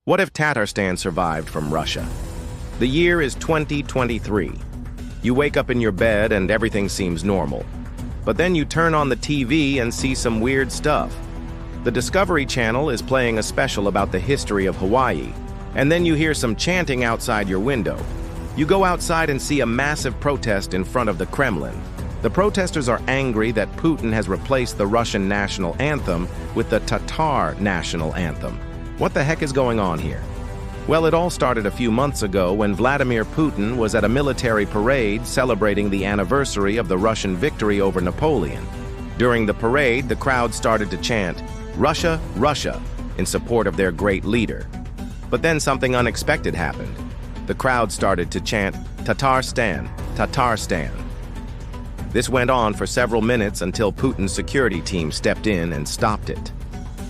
What if Tatarstan survived from Russia? The year is 2023. You wake up in your bed and everything seems normal. But then you turn on the TV and see some weird stuff. The Discovery Channel is playing a special about the history of Hawaii, and then you hear some chanting outside your window. You go outside and see a massive protest in front of the Kremlin. The protesters are angry that Putin has replaced the Russian national anthem with the Tatar national anthem. What the heck is going on here? Well, it all started a few months ago when Vladimir Putin was at a military parade celebrating the anniversary of the Russian victory over Napoleon. During the parade, the crowd started to chant, "Russia, Russia," in support of their great leader. But then something unexpected happened. The crowd started to chant, "Tatarstan, Tatarstan." This went on for several minutes until Putin's security team stepped in and stopped it.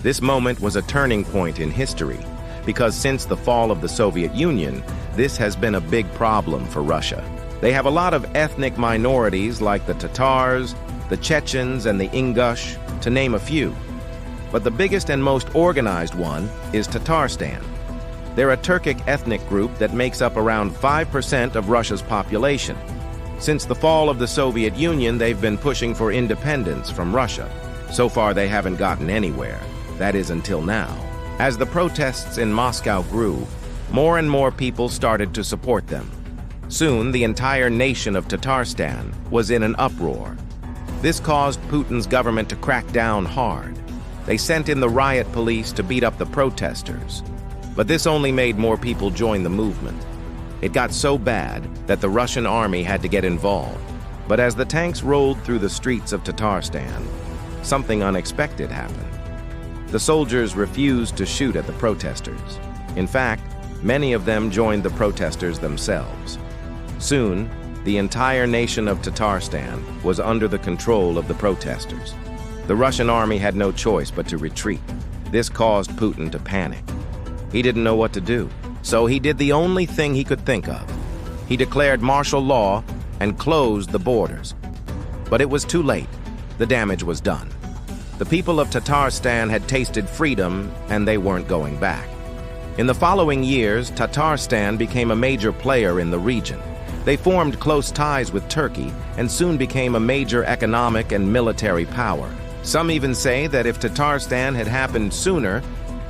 This moment was a turning point in history, because since the fall of the Soviet Union, this has been a big problem for Russia. They have a lot of ethnic minorities like the Tatars, the Chechens, and the Ingush, to name a few. But the biggest and most organized one is Tatarstan. They're a Turkic ethnic group that makes up around 5% of Russia's population. Since the fall of the Soviet Union, they've been pushing for independence from Russia. So far, they haven't gotten anywhere. That is until now. As the protests in Moscow grew, more and more people started to support them. Soon, the entire nation of Tatarstan was in an uproar. This caused Putin's government to crack down hard. They sent in the riot police to beat up the protesters. But this only made more people join the movement. It got so bad that the Russian army had to get involved. But as the tanks rolled through the streets of Tatarstan, something unexpected happened. The soldiers refused to shoot at the protesters. In fact, many of them joined the protesters themselves. Soon, the entire nation of Tatarstan was under the control of the protesters. The Russian army had no choice but to retreat. This caused Putin to panic. He didn't know what to do, so he did the only thing he could think of. He declared martial law and closed the borders. But it was too late. The damage was done. The people of Tatarstan had tasted freedom, and they weren't going back. In the following years, Tatarstan became a major player in the region. They formed close ties with Turkey and soon became a major economic and military power. Some even say that if Tatarstan had happened sooner,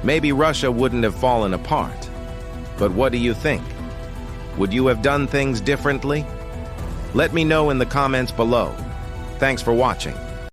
maybe Russia wouldn't have fallen apart. But what do you think? Would you have done things differently? Let me know in the comments below. Thanks for watching.